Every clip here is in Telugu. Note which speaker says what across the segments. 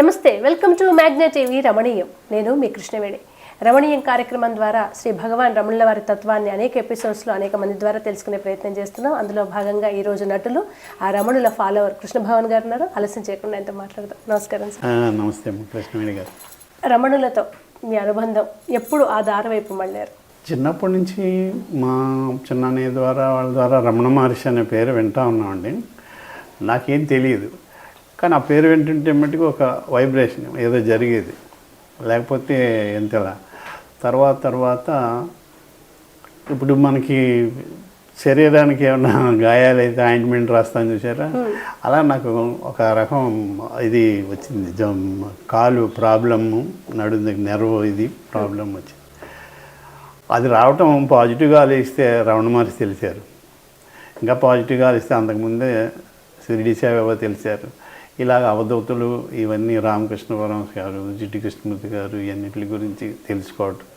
Speaker 1: నమస్తే, వెల్కమ్ టు మ్యాగ్నా టీవీ రమణీయం. నేను మీ కృష్ణవేణి. రమణీయం కార్యక్రమం ద్వారా శ్రీ భగవాన్ రమణుల వారి తత్వాన్ని అనేక ఎపిసోడ్స్లో అనేక మంది ద్వారా తెలుసుకునే ప్రయత్నం చేస్తున్నాం. అందులో భాగంగా ఈరోజు నటులు ఆ రమణుల ఫాలోవర్ కృష్ణభవన్ గారు ఉన్నారు. ఆలస్యం చేయకుండా ఆయనతో మాట్లాడదాం. నమస్కారం సార్.
Speaker 2: నమస్తే కృష్ణవేణి గారు.
Speaker 1: రమణులతో మీ అనుబంధం ఎప్పుడు ఆ దారి వైపు మళ్ళారు?
Speaker 2: చిన్నప్పటి నుంచి మా చిన్నయ్య ద్వారా వాళ్ళ ద్వారా రమణ మహర్షి అనే పేరు వింటా ఉన్నామండి. నాకేం తెలియదు, కానీ ఆ పేరు వింటుంటే మట్టుకు ఒక వైబ్రేషన్ ఏదో జరిగేది, లేకపోతే ఎంతలా. తర్వాత ఇప్పుడు మనకి శరీరానికి ఏమన్నా గాయాలైతే ఆయింట్మెంట్ రాస్తాను చూసారా, అలా నాకు ఒక రకం ఇది వచ్చింది. కాలు ప్రాబ్లము, నడుము నెర్వ్ ఇది ప్రాబ్లం వచ్చింది. అది రావటం పాజిటివ్గా ఆలోచిస్తే రమణ మహర్షి తెలిసారు, ఇంకా పాజిటివ్గా ఆలోచిస్తే అంతకుముందే షిరిడి సాయిబాబా తెలిసారు. ఇలాగ అవధూతులు ఇవన్నీ రామకృష్ణ పరమహంస గారు, జిడ్డు కృష్ణమూర్తి గారు, ఇవన్నిటి గురించి తెలుసుకోవటం.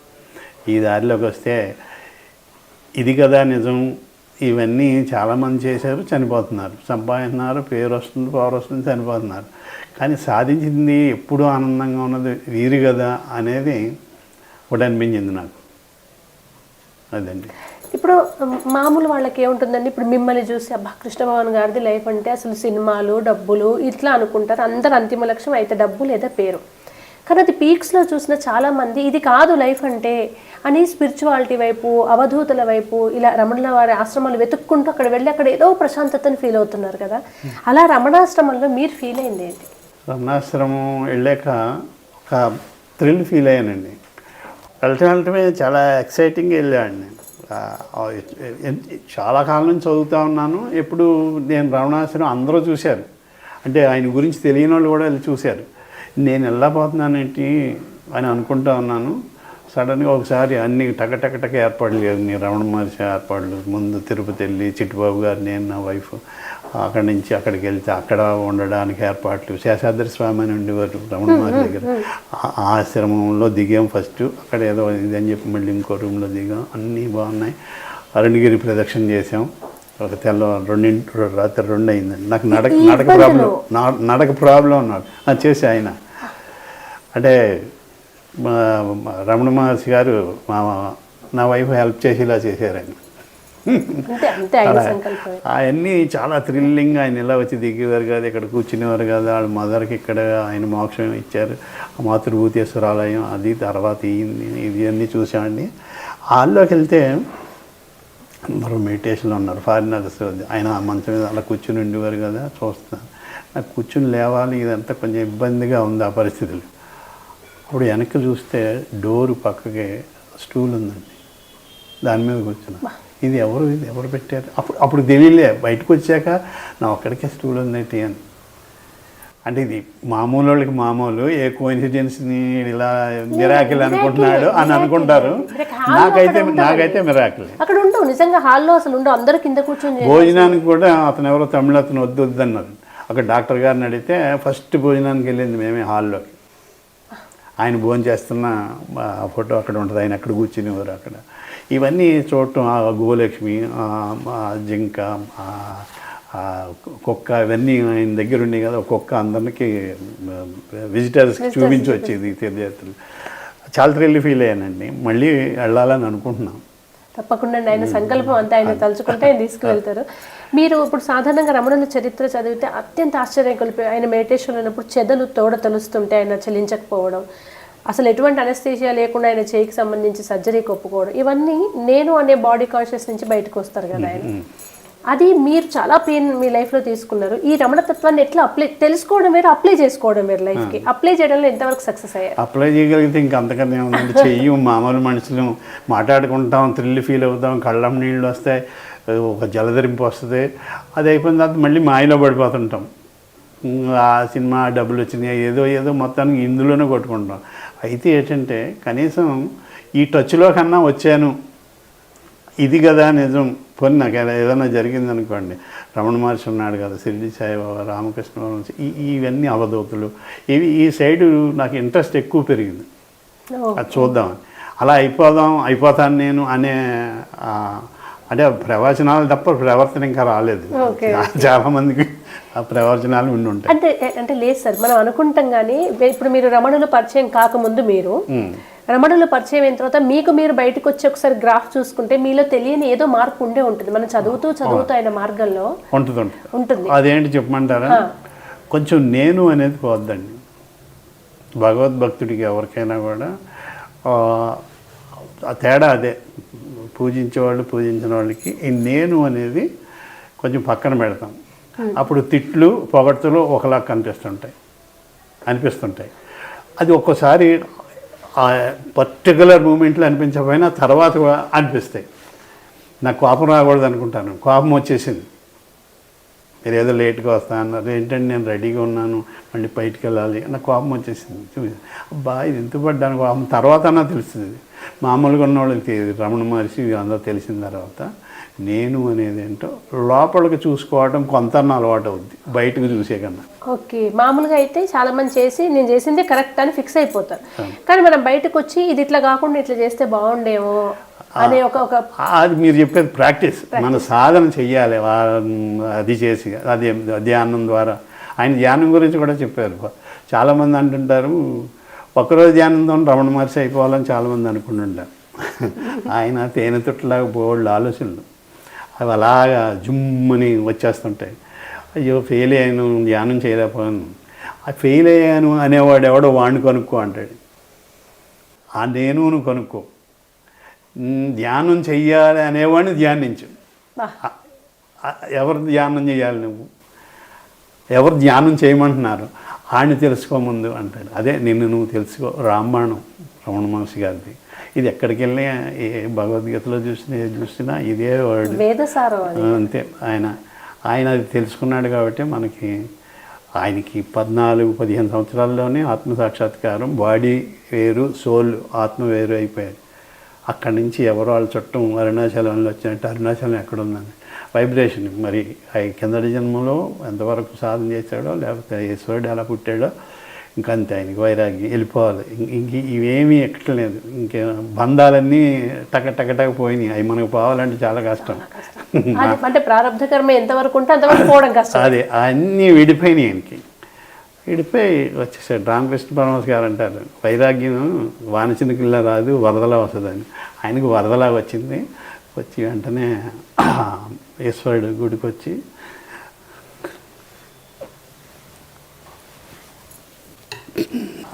Speaker 2: ఈ దారిలోకి వస్తే ఇది కదా నిజం, ఇవన్నీ చాలామంది చేశారు, చనిపోతున్నారు, సంపాదిస్తున్నారు, పేరు వస్తుంది, పవర్ వస్తుంది, చనిపోతున్నారు. కానీ సాధించింది ఎప్పుడూ ఆనందంగా ఉన్నది వీరు కదా అనేది ఒకటి అనిపించింది నాకు. అదండి.
Speaker 1: ఇప్పుడు మామూలు వాళ్ళకి ఏముంటుందండి, ఇప్పుడు మిమ్మల్ని చూసి అబ్బా కృష్ణభవన్ గారిది లైఫ్ అంటే అసలు సినిమాలు, డబ్బులు ఇట్లా అనుకుంటారు. అందరు అంతిమ లక్ష్యం అయితే డబ్బు లేదా పేరు. కానీ అది పీక్స్లో చూసిన చాలామంది ఇది కాదు లైఫ్ అంటే అని స్పిరిచువాలిటీ వైపు, అవధూతుల వైపు, ఇలా రమణుల వారి ఆశ్రమాలు వెతుక్కుంటూ అక్కడ వెళ్ళి అక్కడ ఏదో ప్రశాంతతను ఫీల్ అవుతున్నారు కదా. అలా రమణాశ్రమంలో మీరు ఫీల్ అయింది ఏంటి?
Speaker 2: రమణాశ్రమం వెళ్ళాక ఒక థ్రిల్ ఫీల్ అయ్యానండి. వెళ్ళటమే చాలా ఎక్సైటింగ్గా వెళ్ళాను. చాలా కాలం నుంచి చదువుతూ ఉన్నాను. ఎప్పుడు నేను రమణాశ్రమం అందరూ చూశారు, అంటే ఆయన గురించి తెలియని వాళ్ళు కూడా వెళ్ళి చూశారు. నేను వెళ్ళబోతున్నానేంటి అని అనుకుంటా ఉన్నాను. సడన్గా ఒకసారి అన్ని టక ఏర్పాట్లు చేయండి, రమణ మహర్షి ఏర్పాట్లు. ముందు తిరుపతి వెళ్ళి చిట్టుబాబు గారు, నేను, నా వైఫ్ అక్కడి నుంచి అక్కడికి వెళ్తే అక్కడ ఉండడానికి ఏర్పాట్లు. శేషాద్రి స్వామి అని ఉండేవారు రమణ మహర్షి దగ్గర. ఆశ్రమంలో దిగాం ఫస్ట్, అక్కడ ఏదో ఇది అని చెప్పి మళ్ళీ ఇంకో రూమ్లో దిగాం. అన్నీ బాగున్నాయి. అరుణగిరి ప్రదక్షిణ చేసాం. ఒక రాత్రి 2 అయిందండి. నాకు నడక ప్రాబ్లం ఉన్నాడు చేసి ఆయన, అంటే రమణ మహర్షి గారు నా వైఫ్ హెల్ప్ చేసి ఇలా చేశారని. అవన్నీ చాలా థ్రిల్లింగ్. ఆయన ఇలా వచ్చి దిగేవారు కాదు, ఇక్కడ కూర్చునేవారు కాదు. వాళ్ళ మదర్కి ఇక్కడ ఆయన మోక్షం ఇచ్చారు, మాతృభూతేశ్వరాలయం, అది తర్వాత ఇది అన్నీ చూసామండి. హాల్లోకి వెళ్తే అందరూ మెడిటేషన్లో ఉన్నారు, ఫారినర్స్. ఆయన మంచం మీద అలా కూర్చుని ఉండేవారు కదా, చూస్తున్నాను. నాకు కూర్చుని లేవాలి, ఇదంతా కొంచెం ఇబ్బందిగా ఉంది ఆ పరిస్థితులు. అప్పుడు వెనక్కి చూస్తే డోరు పక్కకి స్టూల్ ఉందండి, దాని మీద కూర్చున్నా. ఇది ఎవరు పెట్టారు? అప్పుడు తెలియలే. బయటకు వచ్చాక నా ఒక్కడికే స్టూల్ ఉందేంటి అని. అంటే ఇది మామూలు వాళ్ళకి మామూలు, ఏ కోఇన్సిడెన్స్ని ఇలా మిరాకిల్ అనుకుంటున్నాడు అని అనుకుంటారు. నాకైతే మిరాకిల్.
Speaker 1: అక్కడ ఉండవు నిజంగా, హాల్లో అసలు ఉండవు, అందరూ కింద కూర్చొని.
Speaker 2: భోజనానికి కూడా అతను ఎవరో తమిళ అతను వద్దు అన్నారు. అక్కడ డాక్టర్ గారిని అడిగితే ఫస్ట్ భోజనానికి వెళ్ళింది మేమే హాల్లోకి. ఆయన భోజనం చేస్తున్న ఫోటో అక్కడ ఉంటుంది, ఆయన అక్కడ కూర్చునేవారు. అక్కడ ఇవన్నీ చూడటం, గోలక్ష్మి, జింక, కుక్క, ఇవన్నీ ఆయన దగ్గర ఉన్నాయి కదా. కుక్క అందరికీ విజిటర్స్కి చూపించి వచ్చేది తీర్థయాత్రలు. చాలా థ్రిల్ ఫీల్ అయ్యానండి. మళ్ళీ వెళ్ళాలని అనుకుంటున్నాం.
Speaker 1: తప్పకుండా ఆయన సంకల్పం అంతా ఆయన తలుచుకుంటే ఆయన తీసుకువెళ్తారు. మీరు ఇప్పుడు సాధారణంగా రమణుల చరిత్ర చదివితే అత్యంత ఆశ్చర్యం కలిపి, ఆయన మెడిటేషన్లో ఉన్నప్పుడు చెదలు తోడ తెలుస్తుంటే ఆయన చలించకపోవడం, అసలు ఎటువంటి అనస్థీషియా లేకుండా ఆయన చేయికి సంబంధించి సర్జరీకి ఒప్పుకోవడం, ఇవన్నీ నేను అనే బాడీ కాన్షియస్ నుంచి బయటకు వస్తారు కదా ఆయన. అది మీరు చాలా పెయిన్ మీ లైఫ్లో తీసుకున్నారు. ఈ రమణతత్వాన్ని ఎట్లా తెలుసుకోవడం వేరు, అప్లై చేసుకోవడం వేరు లైఫ్కి. అప్లై చేయడంలో ఎంతవరకు సక్సెస్ అయ్యారు?
Speaker 2: అప్లై చేయగలిగితే ఇంకా అంతకన్నా ఏముందండి. చెయ్యి మామూలు మనుషులు మాట్లాడుకుంటాం, థ్రిల్ ఫీల్ అవుతాం, కళ్ళం నీళ్ళు వస్తాయి, ఒక జలధరింపు వస్తుంది. అది అయిపోయిన తర్వాత మళ్ళీ మాయలో పడిపోతుంటాం. ఆ సినిమా డబ్బులు వచ్చినాయి, ఏదో మొత్తానికి ఇందులోనే కొట్టుకుంటాం. అయితే ఏంటంటే కనీసం ఈ టచ్లో కన్నా వచ్చాను, ఇది కదా నిజం. పోనీ నాకు ఏదైనా జరిగింది అనుకోండి, రమణ మహర్షి ఉన్నాడు కదా, షిరిడి సాయిబాబా, రామకృష్ణ పరమహంస, ఇవన్నీ అవధూతులు, ఈ సైడు నాకు ఇంట్రెస్ట్ ఎక్కువ పెరిగింది. అది చూద్దామని, అలా అయిపోతాను నేను అనే అంటే ప్రవచనాలు తప్ప ప్రవర్తన ఇంకా రాలేదు చాలామందికి. ఆ ప్రయోజనాలు ఉండి ఉంటాయి.
Speaker 1: అంటే అంటే లేదు సార్, మనం అనుకుంటాం కానీ ఇప్పుడు మీరు రమణులు పరిచయం కాకముందు మీరు రమణులు పరిచయం అయిన తర్వాత మీకు మీరు బయటకు వచ్చి ఒకసారి గ్రాఫ్ చూసుకుంటే మీలో తెలియని ఏదో మార్పు ఉండే ఉంటుంది. మనం చదువుతూ ఆయన మార్గంలో ఉంటుంది.
Speaker 2: అదేంటి చెప్పమంటారా? కొంచెం నేను అనేది పోద్దండి. భగవద్భక్తుడికి ఎవరికైనా కూడా ఆ తేడా అదే. పూజించేవాళ్ళు పూజించిన వాళ్ళకి ఈ నేను అనేది కొంచెం పక్కన పెడతాం. అప్పుడు తిట్లు పొగడ్తలు ఒకలా అనిపిస్తుంటాయి. అది ఒక్కోసారి ఆ పర్టికులర్ మూమెంట్లో అనిపించకపోయినా తర్వాత కూడా అనిపిస్తాయి. నాకు కోపం రాకూడదు అనుకుంటాను, కోపం వచ్చేసింది. మీరు ఏదో లేట్గా వస్తా అన్నారు, ఏంటంటే నేను రెడీగా ఉన్నాను, మళ్ళీ బయటికి వెళ్ళాలి, నాకు కోపం వచ్చేసింది. చూసి అబ్బా ఇది ఎంత పడ్డాను కోపం. తర్వాత అన్నా తెలుస్తుంది. మామూలుగా ఉన్న వాళ్ళకి రమణ మహర్షి అందరూ తెలిసిన తర్వాత నేను అనేది ఏంటో లోపలికి చూసుకోవడం కొంత అలవాటు అవుద్ది బయటకు చూసే కన్నా.
Speaker 1: ఓకే, మామూలుగా అయితే చాలా మంది చేసి నేను చేసిందే కరెక్ట్ అని ఫిక్స్ అయిపోతారు. కానీ మనం బయటకు వచ్చి ఇది ఇట్లా కాకుండా ఇట్లా చేస్తే బాగుండేమో అనే ఒక
Speaker 2: అది మీరు చెప్పేది ప్రాక్టీస్. మన సాధన చెయ్యాలి అది చేసి, అది ధ్యానం ద్వారా. ఆయన ధ్యానం గురించి కూడా చెప్పారు. చాలామంది అంటుంటారు ఒక్కరోజు ధ్యానంతో రమణ మహర్షి అయిపోవాలని చాలామంది అనుకుంటుంటారు. ఆయన తేనె తుట్టలాగా బోల్డ్ ఆలోచనలు అవి అలాగా జుమ్మని వచ్చేస్తుంటాయి. అయ్యో ఫెయిల్ అయ్యాను, ధ్యానం చేయలేకపోయాను. ఆ ఫెయిల్ అయ్యాను అనేవాడు ఎవడో వాడిని కనుక్కో అంటాడు. ఆ నేను కనుక్కో. ధ్యానం చెయ్యాలి అనేవాడిని ధ్యానించు. ఎవరు ధ్యానం చేయాలి? ఎవరు ధ్యానం చేయమంటున్నారు? ఆడిని తెలుసుకోముందు అంటాడు. అదే నిన్ను నువ్వు తెలుసుకో. రామాయణం రమణ మహర్షి గారిది. ఇది ఎక్కడికి వెళ్ళి ఏ భగవద్గీతలో చూసినా ఇదే వర్డ్, అంతే. ఆయన అది తెలుసుకున్నాడు కాబట్టి ఆయనకి 14-15 సంవత్సరాల్లోనే ఆత్మసాక్షాత్కారం. బాడీ వేరు, సోల్ ఆత్మ వేరు అయిపోయారు. అక్కడి నుంచి ఎవరో వాళ్ళ చుట్టం అరుణాచలంలో వచ్చినట్టు అరుణాచలం ఎక్కడుందని వైబ్రేషన్. మరి కిందటి జన్మలో ఎంతవరకు సాధన చేశాడో, లేకపోతే ఈశ్వరుడు ఎలా పుట్టాడో, ఇంకంతే. ఆయనకి వైరాగ్యం, వెళ్ళిపోవాలి. ఇవేమీ ఎక్కట్లేదు. ఇంకే బంధాలన్నీ టక పోయినాయి. అవి మనకు పోవాలంటే చాలా కష్టం.
Speaker 1: అంటే ప్రారంభ కర్మ ఎంతవరకు ఉంటే అంతవరకు పోవడం కష్టం.
Speaker 2: అదే అన్నీ విడిపోయినాయి. ఆయనకి విడిపోయి వచ్చేసాడు. రామకృష్ణ పరమహంస గారు అంటారు, వైరాగ్యం వానచినుకుల్లా రాదు, వరదలా వస్తుందని. ఆయనకు వరదలా వచ్చింది. వచ్చి వెంటనే ఈశ్వరుడు గుడికి వచ్చి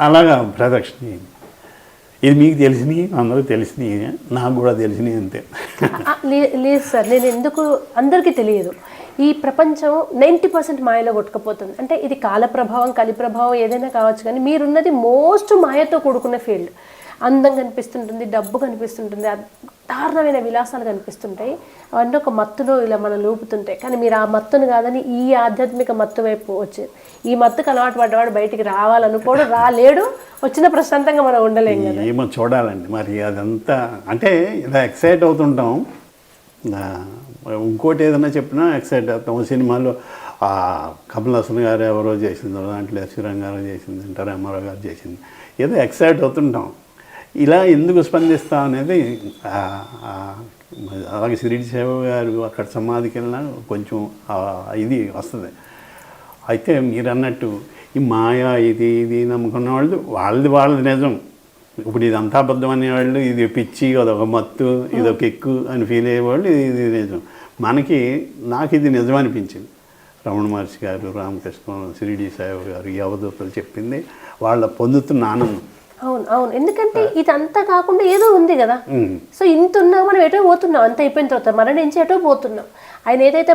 Speaker 2: అలాగా ప్రదక్షిణ. ఇది మీకు తెలిసినవి, అందరికీ తెలిసినవి, నాకు కూడా తెలిసినవి, అంతే.
Speaker 1: లేదు సార్, నేను ఎందుకు అందరికీ తెలియదు. ఈ ప్రపంచం 90% మాయలో కొట్టుకుపోతుంది. అంటే ఇది కాల ప్రభావం, కలి ప్రభావం ఏదైనా కావచ్చు, కానీ మీరున్నది మోస్ట్ మాయతో కూడుకున్న ఫీల్డ్. అందం కనిపిస్తుంటుంది, డబ్బు కనిపిస్తుంటుంది, దారుణమైన విలాసాలు కనిపిస్తుంటాయి. అవన్నీ ఒక మత్తులో ఇలా మనం లూపుతుంటాయి. కానీ మీరు ఆ మత్తును కాదని ఈ ఆధ్యాత్మిక మత్తు వైపు వచ్చారు. ఈ మత్తుకు అలవాటు పడ్డవాడు బయటికి రావాలనుకోడు, రాలేడు. వచ్చిన ప్రశాంతంగా మనం ఉండలేం కదా.
Speaker 2: ఏమో చూడాలండి మరి అదంతా. అంటే ఇలా ఎక్సైట్ అవుతుంటాం. ఇంకోటి ఏదైనా చెప్పినా ఎక్సైట్ అవుతాం. సినిమాలో కమల్ హాసన్ గారు ఎవరో చేసింది, దాంట్లో శ్రీరంగ గారు చేసింది, అంటారు రామారావు గారు చేసింది, ఏదో ఎక్సైట్ అవుతుంటాం. ఇలా ఎందుకు స్పందిస్తాం అనేది. అలాగే షిరిడి సేవ గారు అక్కడ సమాధికి వెళ్ళినా కొంచెం ఇది వస్తుంది. అయితే మీరు అన్నట్టు ఈ మాయా ఇది నమ్ముకున్న వాళ్ళది నిజం. ఇప్పుడు ఇదంతా అబద్ధం అనేవాళ్ళు, ఇది పిచ్చి, అదొక మత్తు, ఇదొక ఎక్కువ అని ఫీల్ అయ్యేవాళ్ళు, ఇది నిజం. నాకు ఇది నిజం అనిపించింది. రమణ మహర్షి గారు, రామకృష్ణ, షిరిడి సాయి గారు, ఈ అవధూతలు చెప్పింది వాళ్ళ పొందుతున్న ఆనందం.
Speaker 1: అవును. ఎందుకంటే ఇదంతా కాకుండా ఏదో ఉంది కదా. సో ఇంత ఉన్నా మనం ఎటో పోతున్నాం. అంత అయిపోయిన తర్వాత మరణించి ఎటో పోతున్నాం. ఆయన ఏదైతే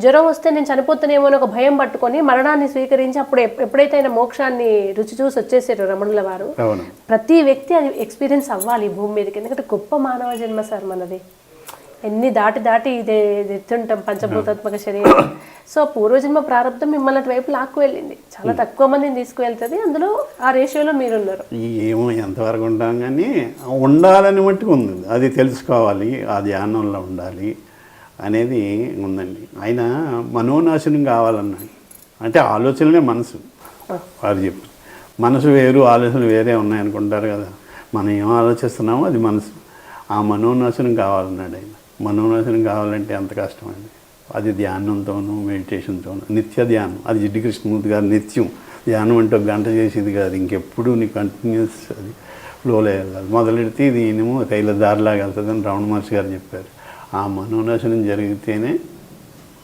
Speaker 1: జ్వరం వస్తే నేను చనిపోతానేమో అని ఒక భయం పట్టుకొని మరణాన్ని స్వీకరించి అప్పుడు ఎప్పుడైతే ఆయన మోక్షాన్ని రుచి చూసి వచ్చేసారు రమణుల వారు, ప్రతి వ్యక్తి అది ఎక్స్పీరియన్స్ అవ్వాలి ఈ భూమి మీదకి. ఎందుకంటే గొప్ప మానవ జన్మ సార్ మనది. ఎన్ని దాటి ఇదే ఎత్తుంటాం పంచభూతాత్మక శరీరం. సో పూర్వజన్మ ప్రారంభం మిమ్మల్ని అటువైపు లాక్కు వెళ్ళింది. చాలా తక్కువ మందిని తీసుకువెళ్తుంది. అందులో ఆ రేషియోలో మీరున్నారు.
Speaker 2: ఏమో ఎంతవరకు ఉంటాం, కానీ ఉండాలని మట్టుకు ఉంది. అది తెలుసుకోవాలి, ఆ ధ్యానంలో ఉండాలి అనేది ఉందండి. ఆయన మనోనాశనం కావాలన్నాడు. అంటే ఆలోచనలే మనసు. వారు చెప్పు మనసు వేరు, ఆలోచనలు వేరే ఉన్నాయనుకుంటారు కదా. మనం ఏం ఆలోచిస్తున్నామో అది మనసు. ఆ మనోనాశనం కావాలన్నాడు ఆయన. మనోనాశనం కావాలంటే ఎంత కష్టం అండి. అది ధ్యానంతోనూ మెడిటేషన్తోనూ నిత్య ధ్యానం. అది జిడ్డు కృష్ణమూర్తి గారు నిత్యం ధ్యానం అంటే ఒక గంట చేసేది కాదు, ఇంకెప్పుడు నీ కంటిన్యూస్ అది ఫ్లోలో వెళ్ళాలి. మొదలెడితే ఇది ఏమో తైల దారిలాగా వెళ్తుందని రమణ మహర్షి గారు చెప్పారు. ఆ మనోనాశనం జరిగితేనే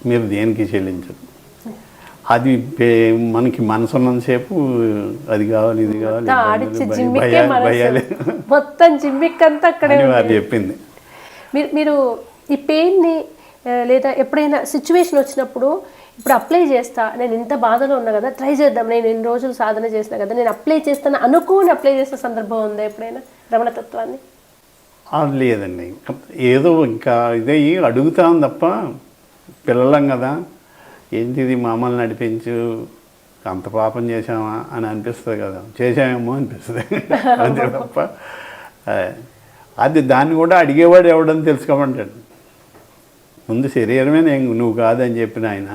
Speaker 2: మీరు దేనికి చెల్లించరు. అది మనకి మనసు ఉన్నంతసేపు అది కావాలి ఇది కావాలి భయాలే
Speaker 1: మొత్తం జిమ్మిక్కంతా అక్కడే
Speaker 2: వారు చెప్పింది.
Speaker 1: మీరు ఈ పెయిన్ని లేదా ఎప్పుడైనా సిచ్యువేషన్ వచ్చినప్పుడు ఇప్పుడు అప్లై చేస్తా, నేను ఇంత బాధలో ఉన్నా కదా, ట్రై చేద్దాం, నేను ఎన్ని రోజులు సాధన చేసినా కదా, నేను అప్లై చేస్తాను అనుకోని అప్లై చేసిన సందర్భం ఉందా ఎప్పుడైనా రమణతత్వాన్ని?
Speaker 2: లేదండి, ఏదో ఇంకా ఇదే అడుగుతాం తప్ప పిల్లలం కదా, ఏంటిది మమ్మల్ని నడిపించు, అంత పాపం చేసామా అని అనిపిస్తుంది కదా, చేసామేమో అనిపిస్తుంది అంతే తప్ప అది దాన్ని కూడా అడిగేవాడు ఎవడని తెలుసుకోమంటాడు. ముందు శరీరమే నువ్వు కాదని చెప్పిన ఆయన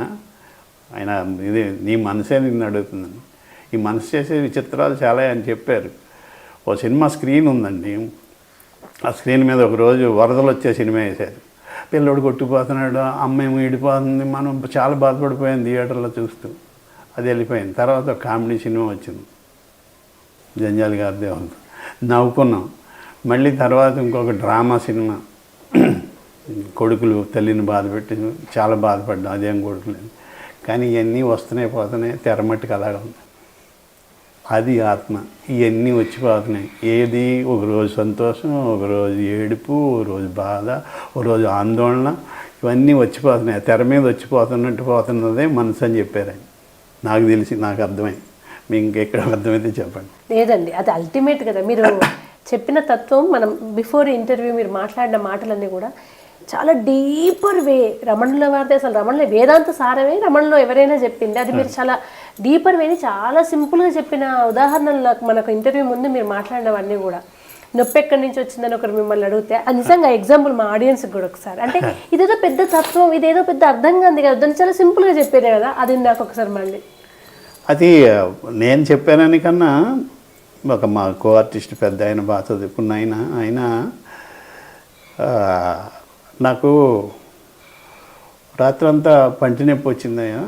Speaker 2: ఇది నీ మనసే నిన్ను అడుగుతుందని. ఈ మనసు చేసే విచిత్రాలు చాలా అని చెప్పారు. ఓ సినిమా స్క్రీన్ ఉందండి, ఆ స్క్రీన్ మీద ఒకరోజు వరదలు వచ్చే సినిమా వేశారు. పిల్లోడు కొట్టుకుపోతున్నాడు, అమ్మాయి ఈడిపోతుంది, మనం చాలా బాధపడిపోయాం థియేటర్లో చూస్తూ. అది వెళ్ళిపోయింది. తర్వాత ఒక కామెడీ సినిమా వచ్చింది జంజాల్ గారి దేవుడు, నవ్వుకున్నాం. మళ్ళీ తర్వాత ఇంకొక డ్రామా సినిమా, కొడుకులు తల్లిని బాధపెట్టి చాలా బాధపడ్డాం, అదేం కొడుకులేదు. కానీ ఇవన్నీ వస్తున్నాయి పోతున్నాయి, తెరమట్టుకు అలాగా ఉంది. అది ఆత్మ. ఇవన్నీ వచ్చిపోతున్నాయి. ఏది ఒకరోజు సంతోషం, ఒకరోజు ఏడుపు, ఒకరోజు బాధ, ఒకరోజు ఆందోళన, ఇవన్నీ వచ్చిపోతున్నాయి. తెర మీద వచ్చిపోతున్నట్టు పోతున్నదే మనసు అని చెప్పారు. నాకు తెలిసి, నాకు అర్థమై, మీకు ఇంకెక్కడ అర్థమైతే చెప్పండి.
Speaker 1: లేదండి, అది అల్టిమేట్ కదా. మీరు చెప్పిన తత్వం, మనం బిఫోర్ ఇంటర్వ్యూ మీరు మాట్లాడిన మాటలన్నీ కూడా చాలా డీపర్ వే. రమణుల వారితే అసలు రమణుల వేదాంత సారమే రమణులో ఎవరైనా చెప్పింది. అది మీరు చాలా డీపర్ వేని చాలా సింపుల్గా చెప్పిన ఉదాహరణలు మనకు ఇంటర్వ్యూ ముందు మీరు మాట్లాడినవన్నీ కూడా. నొప్పి ఎక్కడి నుంచి వచ్చిందని ఒకరు మిమ్మల్ని అడిగితే అది నిజంగా ఎగ్జాంపుల్ మా ఆడియన్స్కి కూడా ఒకసారి, అంటే ఇదేదో పెద్ద తత్వం, ఇదేదో పెద్ద అర్థంగా ఉంది కదా, దాన్ని చాలా సింపుల్గా చెప్పేదే కదా, అది నాకు ఒకసారి మళ్ళీ.
Speaker 2: అది నేను చెప్పానని కన్నా ఒక మా కో ఆర్టిస్ట్ పెద్ద ఆయన బాగా చదువుకున్న ఆయన నాకు రాత్రంతా పంటి నొప్పి వచ్చిందయ్యా,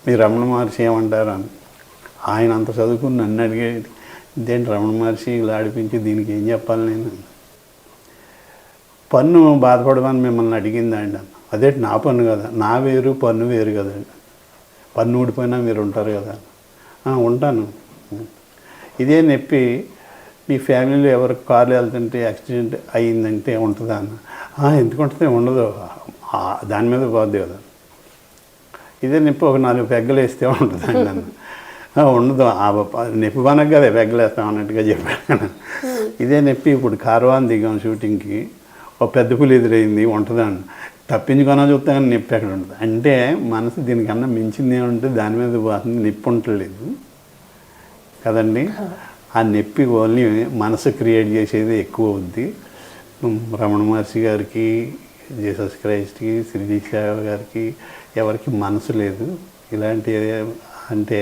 Speaker 2: మీరు రమణ మహర్షి ఏమంటారు అని. ఆయన అంత చదువుకుని నన్ను అడిగేది, ఇదేంటి రమణ మహర్షి ఇలా ఆడిపించి దీనికి ఏం చెప్పాలి నేను, పన్ను బాధపడమని మిమ్మల్ని అడిగిందా అండి అన్న. అదేంటి నా పన్ను కదా, నా వేరు పన్ను వేరు కదండి, పన్ను ఊడిపోయినా మీరు ఉంటారు కదా. ఉంటాను. ఇదే నొప్పి మీ ఫ్యామిలీలో ఎవరికి కార్లు వెళ్తుంటే యాక్సిడెంట్ అయ్యిందంటే ఉంటుందా అన్న. ఎందుకు ఉంటుంది, ఉండదు, దాని మీద పోద్ది కదా. ఇదే నొప్పి ఒక 4 పెగ్గలు వేస్తే ఉంటుందండి అన్న. ఉండదు, నొప్పి మనకు కదా పెగ్గలు వేస్తాం అన్నట్టుగా చెప్పాను. ఇదే నొప్పి ఇప్పుడు కార్వాన్ దిగాం షూటింగ్కి, ఒక పెద్ద పులి ఎదురైంది, ఉంటుందండి, తప్పించుకొని చూస్తే కానీ నొప్పి ఎక్కడ ఉంటుంది. అంటే మనసు దీనికన్నా మించింది ఏమంటే దాని మీద పోతుంది, నొప్పి ఉండలేదు కదండి. ఆ నొప్పి ఓన్లీ మనసు క్రియేట్ చేసేది ఎక్కువ ఉంది. రమణ మహర్షి గారికి, జీసస్ క్రైస్ట్కి, శ్రీ సేవ గారికి ఎవరికి మనసు లేదు. ఇలాంటి అంటే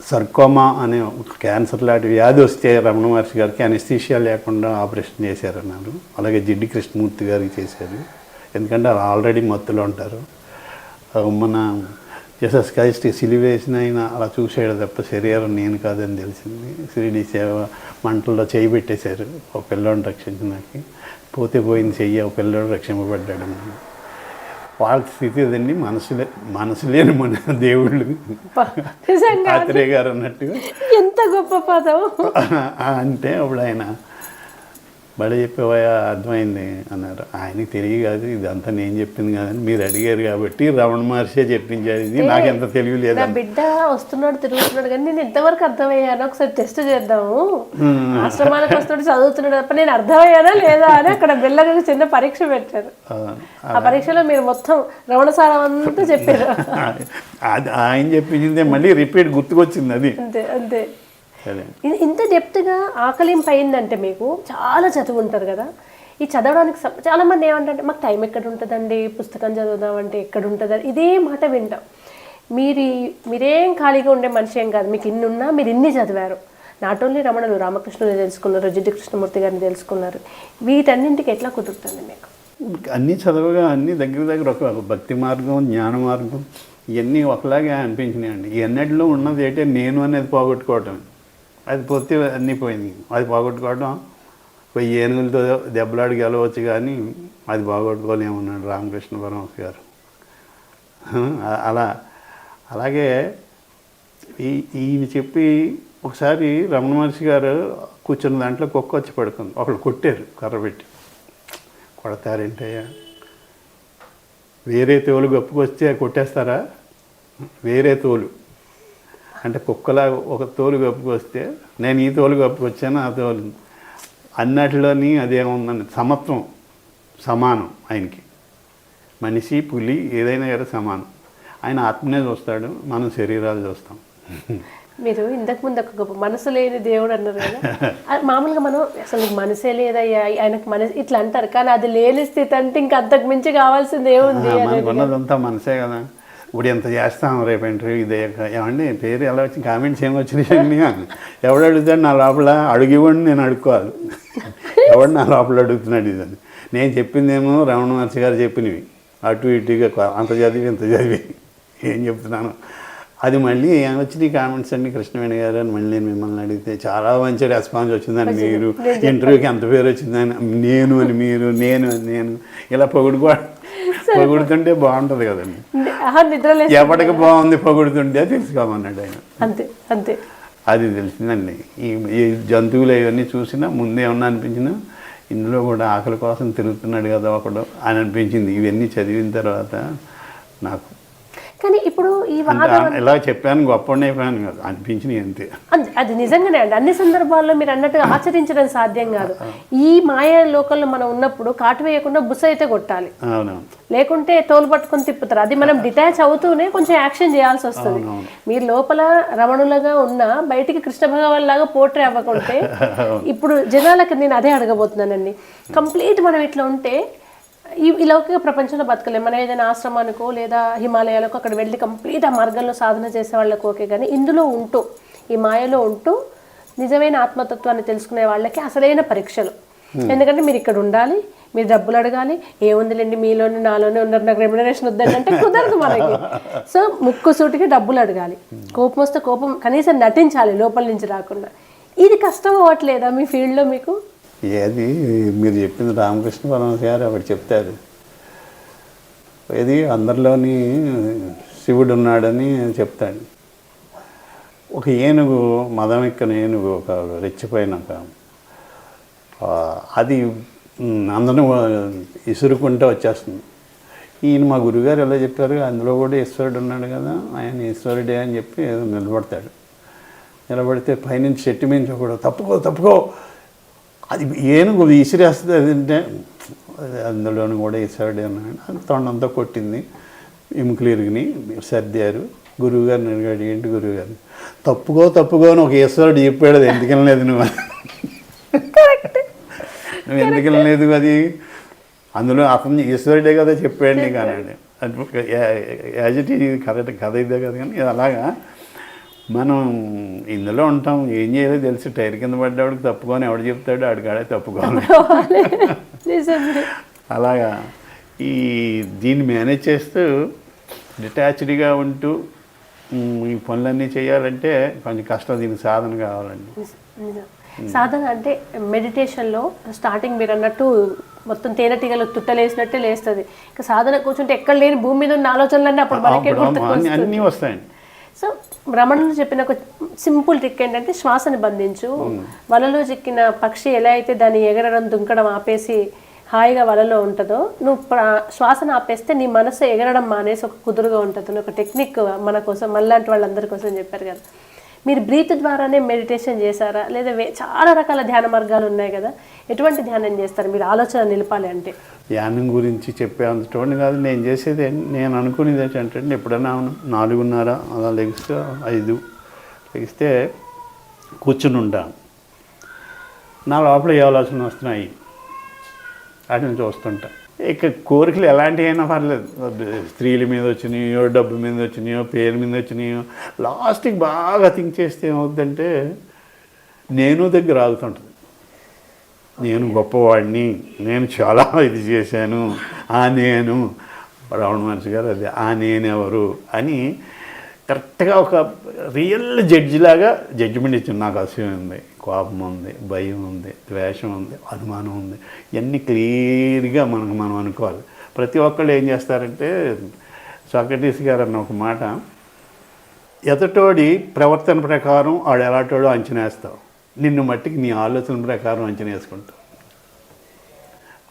Speaker 2: సర్కోమా అనే ఒక క్యాన్సర్ లాంటి వ్యాధి వస్తే రమణ మహర్షి గారికి అనెస్థీషియా లేకుండా ఆపరేషన్ చేశారన్నారు. అలాగే జిడ్డు కృష్ణమూర్తి గారికి చేశారు, ఎందుకంటే వాళ్ళు ఆల్రెడీ మత్తులో ఉంటారు. మన జీసస్ క్రైస్ట్ సిలివేసిన అయినా అలా చూసాడు తప్ప శరీరం నేను కాదని తెలిసింది. షిరిడి సేవ మంటల్లో చేయి పెట్టేశారు ఒక పిల్లోని రక్షించడానికి. పోతే పోయింది చెయ్యి, ఒక పిల్లోడు రక్షింపబడ్డాడు. వాళ్ళ స్థితి అదండి. మనసు లేని మన దేవుళ్ళు ఆత్రేయ గారు అన్నట్టుగా.
Speaker 1: ఎంత గొప్ప పదం
Speaker 2: అంటే అప్పుడు ఆయన బడి చెప్పేవా అర్థమైంది అన్నారు. ఆయనకి తెలియ కాదు, ఇదంతా నేను చెప్పింది కాదని మీరు అడిగారు కాబట్టి రమణ మహర్షి చెప్పించారు. ఇది నాకు ఎంత తెలియలేదు.
Speaker 1: నా బిడ్డ వస్తున్నాడు తిరుగుతున్నాడు కానీ నేను ఎంతవరకు అర్థమయ్యాను ఒకసారి టెస్ట్ చేద్దాము, ఆశ్రమానికి వస్తున్నాడు చదువుతున్నాడు తప్ప నేను అర్థమయ్యానా లేదా అని అక్కడ బిల్లగా చిన్న పరీక్ష పెట్టారు. ఆ పరీక్షలో మీరు మొత్తం రమణ సారం అంతా చెప్పారు.
Speaker 2: ఆయన చెప్పిందే మళ్ళీ రిపీట్ గుర్తుకొచ్చింది. అది
Speaker 1: అంతే అంతే. ఇంత డెప్త్గా ఆకలింపు అయిందంటే మీకు చాలా చదువు ఉంటారు కదా, ఈ చదవడానికి చాలామంది ఏమంటే మాకు టైం ఎక్కడ ఉంటుందండి, పుస్తకం చదువుదామంటే ఎక్కడ ఉంటుంది, ఇదే మాట వింటాం. మీరేం ఖాళీగా ఉండే మనిషి ఏం కాదు, మీకు ఇన్ని ఉన్నా మీరు ఇన్ని చదివారు. నాట్ ఓన్లీ రమణులు, రామకృష్ణుని తెలుసుకున్నారు, జిడ్డు కృష్ణమూర్తి గారిని తెలుసుకున్నారు. వీటన్నింటికి ఎట్లా కుదురుతుంది మీకు?
Speaker 2: అన్నీ చదవగా అన్నీ దగ్గర దగ్గర ఒక భక్తి మార్గం, జ్ఞాన మార్గం ఇవన్నీ ఒకలాగే అనిపించినాయండి. ఇవన్నిటిలో ఉన్నది ఏంటంటే నేను అనేది పోగొట్టుకోవటం. అది పోతే అన్నీ పోయింది. అది పోగొట్టుకోవడం 1000 ఏనుగులతో దెబ్బలాడి గెలవచ్చు, కానీ అది పోగొట్టుకోలేమన్నాడు రామకృష్ణ పరమహంస గారు. అలాగే ఈయన చెప్పి ఒకసారి రమణ మహర్షి గారు కూర్చున్న దాంట్లో కుక్క వచ్చి పడుకుంది. ఒకళ్ళు కొట్టారు, కర్ర పెట్టి. కొడతారేంటయ్యా, వేరే తోలు గప్పుకొస్తే కొట్టేస్తారా? వేరే తోలు అంటే కుక్కలా ఒక తోలు గప్పుకొస్తే నేను ఈ తోలు గప్పుకొచ్చాను, ఆ తోలు అన్నట్లోని అదేముందని సమత్వం, సమానం. ఆయనకి మనిషి, పులి ఏదైనా కానీ సమానం. ఆయన ఆత్మనే చూస్తాడు, మనం శరీరాలు చూస్తాం.
Speaker 1: మీరు ఇంతకుముందు ఒక గొప్ప మనసు లేని దేవుడు అన్నారు కదా. మామూలుగా మనం అసలు నీకు మనసే లేదయ్యా, ఆయనకు మనసు ఇట్లా అంటారు, కానీ అది లేని స్థితి అంటే ఇంక అంతకు మించి కావాల్సింది ఏముంది?
Speaker 2: మనకు ఉన్నదంతా మనసే కదా. ఇప్పుడు ఎంత చేస్తాం రేపు ఇంటర్వ్యూ ఇదే. ఏమండి పేరు ఎలా వచ్చి కామెంట్స్ ఏమొచ్చినాయండి? ఎవడు అడుగుతాడు నా లోపల? అడిగివ్వండి, నేను అడుక్కోవాలి. ఎవడు నా లోపల అడుగుతున్నాడు ఇదని? నేను చెప్పిందేమో రమణ మహర్షి గారు చెప్పినవి, అటు ఇటుగా అంత చదివి ఇంత చదివి ఏం చెప్తున్నాను. అది మళ్ళీ ఏమొచ్చింది కామెంట్స్ అన్ని కృష్ణవేణి గారు అని మళ్ళీ నేను మిమ్మల్ని అడిగితే చాలా మంచి రెస్పాన్స్ వచ్చిందని, మీరు ఇంటర్వ్యూకి ఎంత పేరు వచ్చిందని, నేను అని మీరు, నేను అని నేను, ఇలా పొగుడుతుంటే బాగుంటుంది కదండి. ఎవరికి బాగుంది పొగుడుతుంటే తెలుసుకోమన్నాడు ఆయన.
Speaker 1: అంతే అంతే,
Speaker 2: అది తెలిసిందండి. ఈ జంతువులు ఇవన్నీ చూసినా ముందేమన్నా అనిపించినా ఇందులో కూడా ఆకలి కోసం తిరుగుతున్నాడు కదా ఒకడు అని అనిపించింది ఇవన్నీ చదివిన తర్వాత నాకు.
Speaker 1: కానీ ఇప్పుడు ఈ
Speaker 2: ఇలా చెప్పాను, గొప్ప అయిపోయాను కదా అనిపించినవి అంతే.
Speaker 1: అది నిజంగానే అండి. అన్ని సందర్భాల్లో మీరు అన్నట్టుగా ఆచరించడం సాధ్యం కాదు. ఈ మాయ లోకల్లో మనం ఉన్నప్పుడు కాటు వేయకుండా బుస అయితే కొట్టాలి, లేకుంటే తోలు పట్టుకొని తిప్పుతారు. అది మనం డిటాచ్ అవుతూనే కొంచెం యాక్షన్ చేయాల్సి వస్తుంది. మీరు లోపల రమణులుగా ఉన్నా బయటికి కృష్ణ భగవాన్ లాగా పోట్రే అవ్వకుంటే, ఇప్పుడు జనాలకి నేను అదే అడగబోతున్నానండి. కంప్లీట్ మనం ఇట్లా ఉంటే ఈ లౌకిక ప్రపంచంలో బతకలేము. మనం ఏదైనా ఆశ్రమానికో లేదా హిమాలయాలకు అక్కడ వెళ్ళి కంప్లీట్ ఆ మార్గంలో సాధన చేసే వాళ్ళకి ఓకే, కానీ ఇందులో ఉంటూ ఈ మాయలో ఉంటూ నిజమైన ఆత్మతత్వాన్ని తెలుసుకునే వాళ్ళకి అసలైన పరీక్షలు. ఎందుకంటే మీరు ఇక్కడ ఉండాలి, మీరు డబ్బులు అడగాలి, ఏముందిలేండి మీలోనే నాలోనే ఉన్నారు, నాకు రెమ్యునరేషన్ వద్దండి అంటే కుదరదు మనకి. సో ముక్కుసూటికి డబ్బులు అడగాలి, కోపం వస్తే కోపం కనీసం నటించాలి లోపల నుంచి రాకుండా. ఇది కష్టం అవ్వట్లేదా మీ ఫీల్డ్లో మీకు?
Speaker 2: ఏది మీరు చెప్పింది రామకృష్ణ పరమహంస గారు ఒకటి చెప్తారు, ఏది అందరిలోని శివుడు ఉన్నాడని చెప్తాడు. ఒక ఏనుగు, మదం ఎక్కని ఏనుగు, ఒక రెచ్చిపోయినాక అది అందరూ ఇసురుకుంటూ వచ్చేస్తుంది. ఈయన మా గురుగారు ఎలా చెప్పారు, అందులో కూడా ఈశ్వరుడు ఉన్నాడు కదా, ఆయన ఈశ్వరుడే అని చెప్పి ఏదో నిలబడతాడు. నిలబడితే పైనుంచి చెట్టు మించి కూడా తప్పుకో అది ఏనుగు విసిరేస్తుంది. అదంటే అందులోని కూడా ఈశ్వరుడే ఉన్నాడు. అది తొండంతో కొట్టింది, ఎముకలు ఇరిగినాయి, సర్దారు. గురువుగారిని అడిగాడు, ఏంటి గురువుగారు తప్పుకో అని ఒక ఈశ్వరుడు చెప్పాడు, అది ఎందుకు వెళ్ళలేదు నువ్వు ఎందుకు వెళ్ళలేదు? అది అందులో అతను ఈశ్వరుడే కదా చెప్పాడు కానండి. యాజ్ ఇట్ ఈజ్ కథ ఇదే కదా. కానీ అలాగా మనం ఇందులో ఉంటాం, ఏం చేయాలో తెలిసి టైర్ కింద పడ్డవాడికి తప్పుకొని ఎవడు చెప్తాడు, ఆడికాడే తప్పుకోవాలి. అలాగా దీన్ని మేనేజ్ చేస్తూ డిటాచ్డ్గా ఉంటూ ఈ పనులన్నీ చేయాలంటే కొంచెం కష్టం. దీనికి సాధన కావాలండి.
Speaker 1: సాధన అంటే మెడిటేషన్లో స్టార్టింగ్ మీరు అన్నట్టు మొత్తం తేనెటీగలు తుట్టలేసినట్టే లేస్తుంది. ఇంకా సాధన కూర్చుంటే ఎక్కడ లేని భూమి మీద ఉన్న ఆలోచనలన్నీ అప్పుడు మనకే
Speaker 2: అన్నీ వస్తాయండి.
Speaker 1: సో రమణులు చెప్పిన ఒక సింపుల్ ట్రిక్ ఏంటంటే శ్వాసని బంధించు. వలలో చిక్కిన పక్షి ఎలా అయితే దాన్ని ఎగరడం దుంకడం ఆపేసి హాయిగా వలలో ఉంటుందో, నువ్వు శ్వాసను ఆపేస్తే నీ మనసు ఎగరడం మానేసి ఒక కుదురుగా ఉంటుంది. ఒక టెక్నిక్ మన కోసం, మనలాంటి వాళ్ళందరి కోసం చెప్పారు కదా. మీరు బ్రీత్ ద్వారానే మెడిటేషన్ చేశారా, లేదా చాలా రకాల ధ్యాన మార్గాలు ఉన్నాయి కదా, ఎటువంటి ధ్యానం చేస్తారు మీరు ఆలోచన నిలపాలి అంటే?
Speaker 2: ధ్యానం గురించి చెప్పేంతటి కాదు నేను చేసేది. నేను అనుకునేది ఏంటంటే ఎప్పుడైనా 4:30 అలా లెగిస్తే 5 లెగిస్తే కూర్చుని ఉంటాను. నా లోపల ఏ ఆలోచన వస్తున్నాయి వాటిని చూస్తుంటా. ఇక కోరికలు ఎలాంటివి అయినా పర్లేదు, స్త్రీల మీద వచ్చినాయో, డబ్బు మీద వచ్చినాయో, పేరు మీద వచ్చినాయో, లాస్ట్కి బాగా థింక్ చేస్తే ఏమవుతుందంటే నేను దగ్గర ఆగుతుంటుంది. నేను గొప్పవాడిని, నేను చాలా ఇది చేశాను, నేను రమణ మహర్షి గారు అదే నేనెవరు అని కరెక్ట్గా ఒక రియల్ జడ్జి లాగా జడ్జిమెంట్ ఇచ్చింది. నాకు అసూయ ఉంది, కోపం ఉంది, భయం ఉంది, ద్వేషం ఉంది, అనుమానం ఉంది, ఇవన్నీ క్లియర్గా మనం అనుకోవాలి. ప్రతి ఒక్కళ్ళు ఏం చేస్తారంటే, సాక్రటీస్ గారు అన్న ఒక మాట, ఎదుటోడి ప్రవర్తన ప్రకారం వాడు ఎలాంటోడో అంచనా వేస్తావు, నిన్ను మట్టికి నీ ఆలోచన ప్రకారం అంచనా వేసుకుంటావు.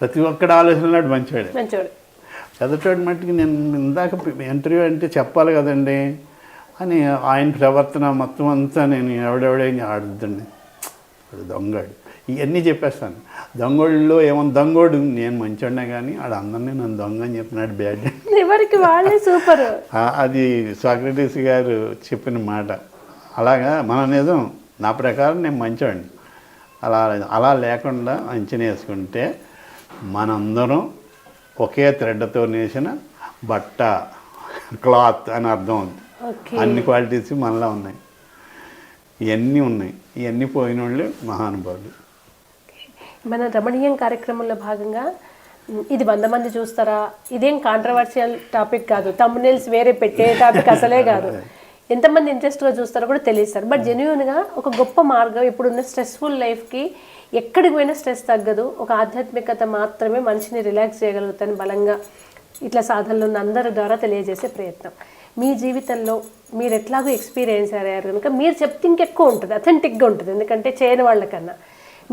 Speaker 2: ప్రతి ఒక్కడి ఆలోచనలాడు మంచివాడే, ఎదుటోడి మట్టికి నేను ఇందాక ఇంటర్వ్యూ అంటే చెప్పాలి కదండి అని ఆయన ప్రవర్తన మొత్తం అంతా నేను ఎవడెవడేం ఆడుద్దండి, వాడు దొంగడు, ఇవన్నీ చెప్పేస్తాను. దొంగోళ్ళలో ఏమన్నా దొంగోడు నేను మంచోడినా కానీ ఆడు అందరినీ నన్ను దొంగ అని చెప్పినాడు బ్యాడ్.
Speaker 1: ఎవరికి వాళ్ళే సూపర్.
Speaker 2: అది సాక్రటీస్ గారు చెప్పిన మాట. అలాగా మన నిజం, నా ప్రకారం నేను మంచోడిని, అలా లేకుండా అంచనా వేసుకుంటే మనందరం ఒకే థ్రెడ్తో నేసిన బట్ట, క్లాత్ అని అర్థం అవుతుంది. అన్ని క్వాలిటీస్ మనలో ఉన్నాయి, ఇవన్నీ ఉన్నాయి. ఇవన్నీ పోయిన వాళ్ళు మహానుభావులు.
Speaker 1: మన రమణీయం కార్యక్రమంలో భాగంగా ఇది 100 మంది చూస్తారా, ఇదేం కాంట్రవర్షియల్ టాపిక్ కాదు, థంబ్నెయిల్స్ వేరే పెట్టే టాపిక్ అసలే కాదు, ఎంతమంది ఇంట్రెస్ట్గా చూస్తారో కూడా తెలియస్తారు. బట్ జెన్యూన్గా ఒక గొప్ప మార్గం, ఇప్పుడున్న స్ట్రెస్ఫుల్ లైఫ్కి ఎక్కడికి పోయినా స్ట్రెస్ తగ్గదు, ఒక ఆధ్యాత్మికత మాత్రమే మనిషిని రిలాక్స్ చేయగలుగుతాను బలంగా ఇట్లా సాధనలు ఉన్న అందరి ద్వారా తెలియజేసే ప్రయత్నం. మీ జీవితంలో మీరు ఎట్లాగో ఎక్స్పీరియన్స్ అయ్యారు కనుక మీరు చెప్తే ఇంకెక్కువ ఉంటుంది, అథెంటిక్గా ఉంటుంది, ఎందుకంటే చేయని వాళ్ళకన్నా.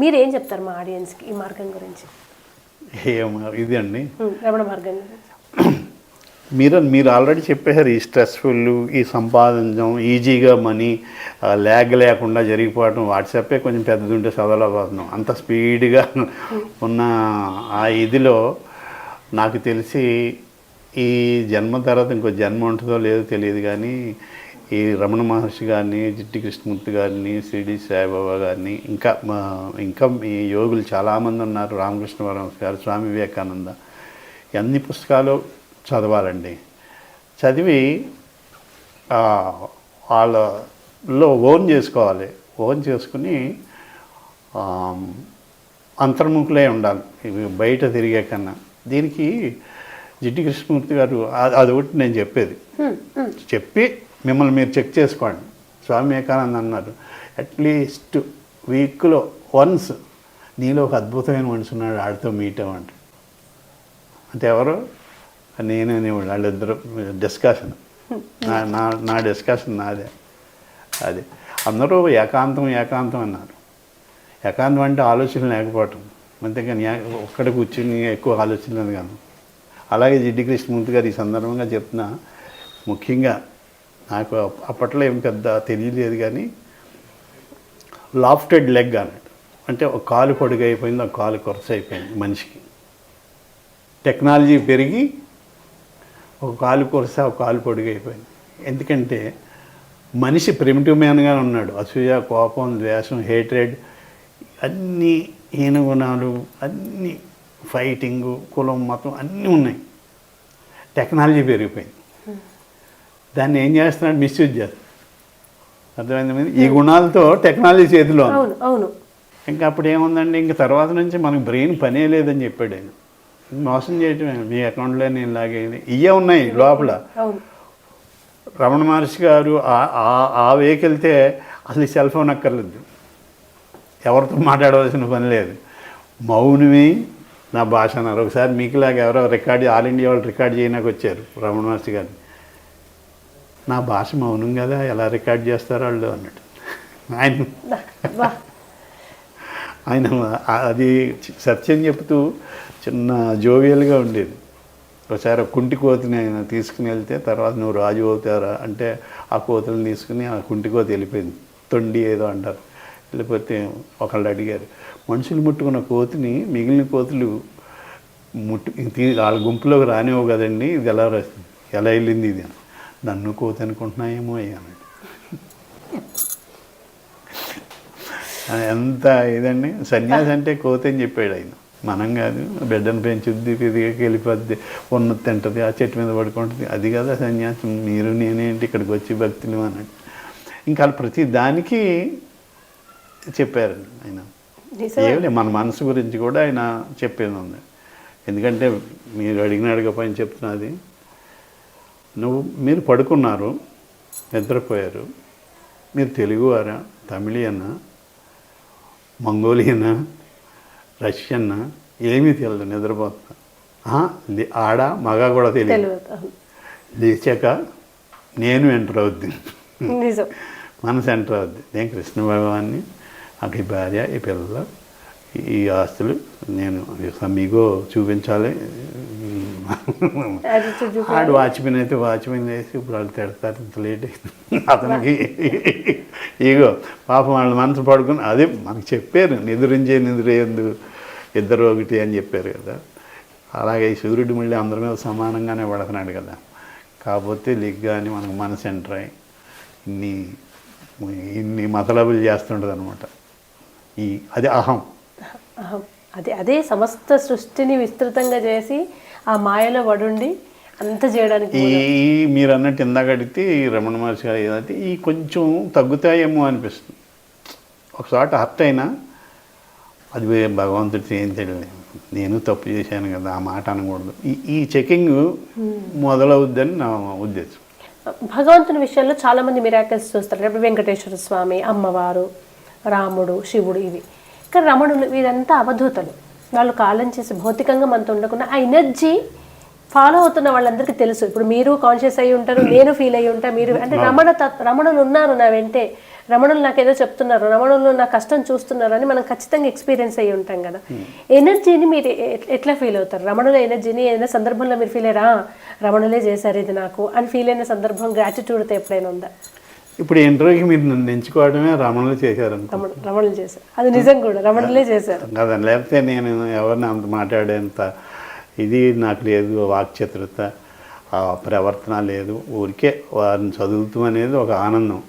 Speaker 1: మీరు ఏం చెప్తారు మా ఆడియన్స్కి ఈ మార్గం గురించి?
Speaker 2: ఇది అండి
Speaker 1: రమణ మార్గం గురించి
Speaker 2: మీరు ఆల్రెడీ చెప్పేశారు. ఈ స్ట్రెస్ఫుల్, ఈ సంపాదించడం, ఈజీగా మనీ ల్యాగ్ లేకుండా జరిగిపోవడం, వాట్సాపే కొంచెం పెద్దది ఉంటే చదవలేకపోతున్నాం. అంత స్పీడ్గా ఉన్న ఆ ఇదిలో నాకు తెలిసి ఈ జన్మ తర్వాత ఇంకో జన్మ ఉంటుందో లేదో తెలియదు, కానీ ఈ రమణ మహర్షి గారిని, జిడ్డి కృష్ణమూర్తి గారిని, షిరిడి సాయిబాబా గారిని, ఇంకా ఈ యోగులు చాలామంది ఉన్నారు, రామకృష్ణ పరమహంస గారు, స్వామి వివేకానంద, అన్ని పుస్తకాలు చదవాలండి. చదివి వాళ్ళలో ఓన్ చేసుకోవాలి. ఓన్ చేసుకుని అంతర్ముఖులే ఉండాలి ఇవి బయట తిరిగే కన్నా. దీనికి జిడ్డి కృష్ణమూర్తి గారు అది ఒకటి నేను చెప్పేది, చెప్పి మిమ్మల్ని మీరు చెక్ చేసుకోండి. స్వామి వివేకానంద అన్నారు, అట్లీస్ట్ వీక్లో వన్స్ నీలో ఒక అద్భుతమైన మనిషి ఉన్నాడు, ఆడితో మీట్ అవ్వండి. అంటే ఎవరు? నేను అనేవాడు. వాళ్ళిద్దరు డిస్కషన్, నా డిస్కషన్ నాదే. అది అందరూ ఏకాంతం అన్నారు. ఏకాంతం అంటే ఆలోచన లేకపోవటం, అంతేకాని ఒక్కడ కూర్చుని ఎక్కువ ఆలోచనలేదు కాదు. అలాగే జిడ్డి కృష్ణమూర్తి గారు ఈ సందర్భంగా చెప్తున్నా, ముఖ్యంగా నాకు అప్పట్లో ఏం పెద్ద తెలియలేదు, కానీ లాఫ్టెడ్ లెగ్ అన్నాడు. అంటే ఒక కాలు పొడుగు అయిపోయింది, ఒక కాలు కొరస అయిపోయింది మనిషికి. టెక్నాలజీ పెరిగి ఒక కాలు కొరస, ఒక కాలు పొడుగు అయిపోయింది. ఎందుకంటే మనిషి ప్రిమిటివ్ మ్యాన్గా ఉన్నాడు. అసూయ, కోపం, ద్వేషం, హేట్రెడ్, అన్నీ హీనగుణాలు, అన్నీ ఫైటింగు, కులం, మతం అన్నీ ఉన్నాయి. టెక్నాలజీ పెరిగిపోయింది. దాన్ని ఏం చేస్తున్నాడు? మిస్యూజ్ చేస్తాడు. అర్థమైంది? ఈ గుణాలతో టెక్నాలజీ చేతిలో
Speaker 1: అవును.
Speaker 2: ఇంకా అప్పుడు ఏముందండి, ఇంక తర్వాత నుంచి మనకు బ్రెయిన్ పనే లేదని చెప్పాడు ఆయన. మోసం చేయటమే, మీ అకౌంట్లో నేను లాగేది ఇవే ఉన్నాయి లోపల. రమణ మహర్షి గారు ఆ వేకి వెళ్తే అసలు ఈ సెల్ ఫోన్ అక్కర్లేదు, ఎవరితో మాట్లాడవలసిన పని లేదు, మౌనమే నా భాష అన్నారు. ఒకసారి మీకులాగా ఎవరో ఆల్ ఇండియా వాళ్ళు రికార్డ్ చేయడానికి వచ్చారు రమణ మహర్షి గారిని. నా భాష మౌనం కదా, ఎలా రికార్డ్ చేస్తారో వాళ్ళు అన్నట్టు ఆయన అది సత్యం చెప్తూ చిన్న జోవియల్గా ఉండేది. ఒకసారి కుంటి కోతిని ఆయన తీసుకుని వెళ్తే, తర్వాత నువ్వు రాజు అవుతారా అంటే ఆ కోతులను తీసుకుని ఆ కుంటి కోతి వెళ్ళిపోయింది. తొండి ఏదో అంటారు. వెళ్ళిపోతే ఒకళ్ళు అడిగారు, మనుషులు ముట్టుకున్న కోతిని మిగిలిన కోతులు వాళ్ళ గుంపులోకి రానివ్వు కదండి, ఇది ఎలా వెళ్ళింది ఇది అని. నన్ను కోతి అనుకుంటున్నాయేమో అయ్యాను. ఎంత ఇదండి, సన్యాసి అంటే కోతి అని చెప్పాడు ఆయన. మనం కాదు, బిడ్డను పెంచుద్ది, పెరిగి వెళ్ళిపోద్ది, ఉన్నది తింటుంది, ఆ చెట్టు మీద పడుకుంటుంది, అది కదా సన్యాసం. మీరు నేనేంటి ఇక్కడికి వచ్చి భక్తులు అన్నట్టు. ఇంకా ప్రతి దానికి చెప్పారు ఆయన. ఏమి మన మనసు గురించి కూడా ఆయన చెప్పేది ఉంది. ఎందుకంటే మీరు అడగకపోయిన చెప్తున్నది, మీరు పడుకున్నారు, నిద్రపోయారు, మీరు తెలుగువారా, తమిళియనా, మంగోలియనా, రష్యన్నా ఏమీ తెలియదు, నిద్రపోతున్నా. ఆడ మగ కూడా తెలియదు. లేచాక నేను ఎంటర్ అవుద్ది, మనసు ఎంటర్ అవుద్ది. నేను కృష్ణ భగవాన్ని, నాకు ఈ భార్య, ఈ పిల్లలు, ఈ ఆస్తులు నేను మీకు చూపించాలి. ఆడు వాచ్మెన్ అయితే వాచ్మెన్ వేసి ఇప్పుడు వాళ్ళు తిడతారు, ఇంత లేట్ అతనికి ఇగో పాపం వాళ్ళ మనసు పడుకుని అదే మనకు చెప్పారు, నిద్రేందు ఇద్దరు ఒకటి అని చెప్పారు కదా. అలాగే ఈ సూర్యుడు మళ్ళీ అందరి మీద సమానంగానే పడుతున్నాడు కదా. కాకపోతే లిగ్గాని మనకు మనసు ఎంటర్ అయ్యి ఇన్ని మతలబులు చేస్తుంటుంది అనమాట. అది అహం.
Speaker 1: అదే సమస్త సృష్టిని విస్తృతంగా చేసి ఆ మాయలో పడుండి అంత చేయడానికి
Speaker 2: మీరు అన్నట్టు ఇందాక అడిగితే ఈ రమణ మహర్షి గారు ఏదైతే ఈ కొంచెం తగ్గుతాయేమో అనిపిస్తుంది. ఒకసారి హర్ట్ అయినా అది భగవంతుడికి ఏం తెలియదు, నేను తప్పు చేశాను కదా, ఆ మాట అనకూడదు. ఈ చెకింగ్ మొదలవుద్దని నా ఉద్దేశం.
Speaker 1: భగవంతుని విషయంలో చాలామంది మిరాకిల్స్ చూస్తారు. ఇప్పుడు వెంకటేశ్వర స్వామి, అమ్మవారు, రాముడు, శివుడు, ఇవి. కానీ రమణులు వీరంతా అవధూతలు. వాళ్ళు కాలం చేసి భౌతికంగా మనతో ఉండకుండా ఆ ఎనర్జీ ఫాలో అవుతున్న వాళ్ళందరికీ తెలుసు. ఇప్పుడు మీరు కాన్షియస్ అయ్యి ఉంటారు, నేను ఫీల్ అయ్యి ఉంటాను. మీరు అంటే రమణులు ఉన్నారు నా వెంటే, రమణులు నాకు ఏదో చెప్తున్నారు, రమణులు నా కష్టం చూస్తున్నారు అని మనం ఖచ్చితంగా ఎక్స్పీరియన్స్ అయ్యి ఉంటాం కదా. ఎనర్జీని మీరు ఎట్లా ఫీల్ అవుతారు? రమణుల ఎనర్జీని ఏదైనా సందర్భంలో మీరు ఫీల్ అయ్యారా, రమణులే చేశారు ఇది నాకు అని ఫీల్ అయిన సందర్భం, గ్రాటిట్యూడ్తో ఎప్పుడైనా ఉందా?
Speaker 2: ఇప్పుడు ఇంటర్వ్యూకి మీరు నన్ను ఎంచుకోవడమే రమణులు చేశారు.
Speaker 1: రమణులు చేశారు, అది నిజం కూడా, రమణులే చేశారు
Speaker 2: కదా. లేకపోతే నేను ఎవరిని అంత మాట్లాడేంత ఇది నాకు లేదు, వాక్చతురత, ప్రవర్తన లేదు. ఊరికే వారిని చదువుతూ అనేది ఒక ఆనందం.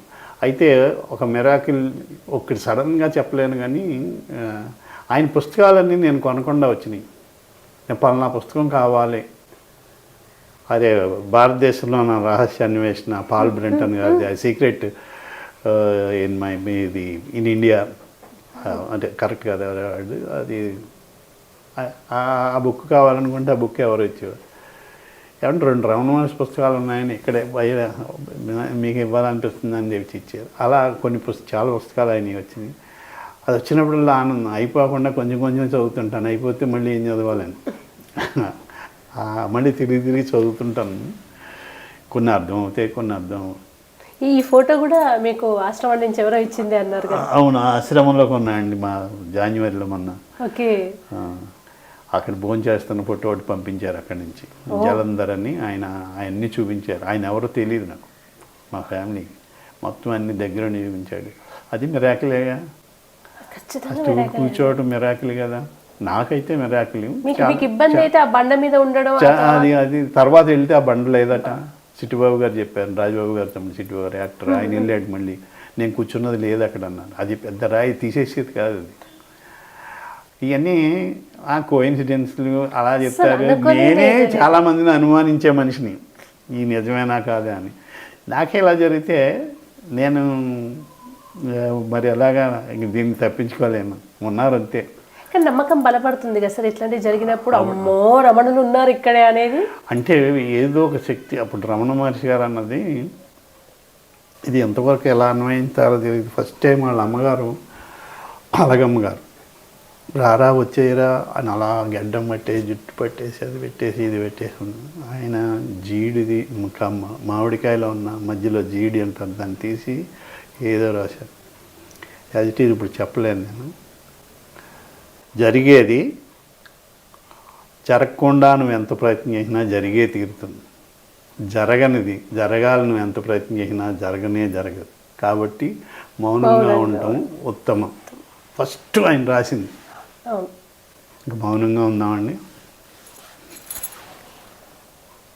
Speaker 2: అయితే ఒక మిరాకిల్ ఒక్కటి సడన్గా చెప్పలేను, కానీ ఆయన పుస్తకాలన్నీ నేను కొనకుండా వచ్చినాయి. నేను పలానా పుస్తకం కావాలి, అదే భారతదేశంలో నా రహస్య అన్వేషణ, పాల్ బ్రెంటన్ గారిది సీక్రెట్ ఇది ఇన్ ఇండియా, అంటే కరెక్ట్ కదా అది. ఆ బుక్ కావాలనుకుంటే ఆ బుక్ ఎవరు ఇచ్చేవారు. ఏమంటే 2 రమణ మహర్షి పుస్తకాలు ఉన్నాయని ఇక్కడే మీకు ఇవ్వాలనిపిస్తుంది అని చెప్పి ఇచ్చారు. అలా కొన్ని చాలా పుస్తకాలు అయినవి వచ్చినాయి. అది వచ్చినప్పుడల్లా ఆనందం. అయిపోకుండా కొంచెం కొంచెం చదువుతుంటాను, అయిపోతే మళ్ళీ ఏం చదవాలని మళ్ళీ తిరిగి చదువుతుంటాను. కొన్ని అర్థం అవుతాయి, కొన్ని అర్థం.
Speaker 1: ఈ ఫోటో కూడా మీకు ఆశ్రమం నుంచి ఎవరో ఇచ్చింది అన్నారు కదా?
Speaker 2: అవును, ఆశ్రమంలో కొన్నాయండి, మా జనవరిలో మొన్న.
Speaker 1: ఓకే.
Speaker 2: అక్కడ భోజనం చేస్తున్న ఫోటో ఒకటి పంపించారు అక్కడి నుంచి. జలంధర్ అని ఆయన అవన్నీ చూపించారు. ఆయన ఎవరో తెలియదు నాకు, మా ఫ్యామిలీకి మొత్తం అన్ని దగ్గర చూపించాడు. అది మిరాకిలేగా, కూర్చోవటం మిరాకిల్ కదా. నాకైతే మిరాకిల్.
Speaker 1: ఇబ్బంది అయితే ఆ బండ మీద ఉండడం,
Speaker 2: అది తర్వాత వెళ్తే ఆ బండ లేదట. సిట్టుబాబు గారు చెప్పారు, రాజబాబు గారు తమ్ముడు సిట్టుబాబు గారు యాక్టర్, ఆయన వెళ్ళాడు. మళ్ళీ నేను కూర్చున్నది లేదు అక్కడ అన్నాను. అది పెద్ద రాయి తీసేసేది కాదు అది. ఇవన్నీ ఆ కోఇన్సిడెన్స్లు అలా చెప్తారు. నేనే చాలామందిని అనుమానించే మనిషిని, ఈ నిజమేనా కాదా అని. నాకే ఇలా జరిగితే నేను మరి ఎలాగా దీన్ని తప్పించుకోలేను, ఉన్నారు అంతే.
Speaker 1: కానీ నమ్మకం బలపడుతుంది కదా సార్ ఇట్లాంటివి జరిగినప్పుడు, అమ్మో రమణులు ఉన్నారు ఇక్కడే అనేది.
Speaker 2: అంటే ఏదో ఒక శక్తి. అప్పుడు రమణ మహర్షి గారు అన్నది ఇది ఎంతవరకు ఎలా అన్వయించాలో తెలియదు. ఫస్ట్ టైం వాళ్ళ అమ్మగారు అలగమ్మ గారు రారా వచ్చేయరా అని అలా గడ్డం పట్టేసి, జుట్టు పట్టేసి, అది పెట్టేసి ఇది పెట్టేసి ఉంది. ఆయన జీడిది మామిడికాయలో ఉన్న మధ్యలో జీడి అంటారు, దాన్ని తీసి ఏదో రాశారు. యాజ్ ఇట్ ఈజ్ ఇప్పుడు చెప్పలేను నేను. జరిగేది జరగకుండా నువ్వు ఎంత ప్రయత్నం చేసినా జరిగే తీరుతుంది. జరగనిది జరగాలి నువ్వు ఎంత ప్రయత్నం చేసినా జరగదు. కాబట్టి మౌనంగా ఉండటం ఉత్తమం. ఫస్ట్ ఆయన రాసింది. ఇంకా మౌనంగా ఉందామండి.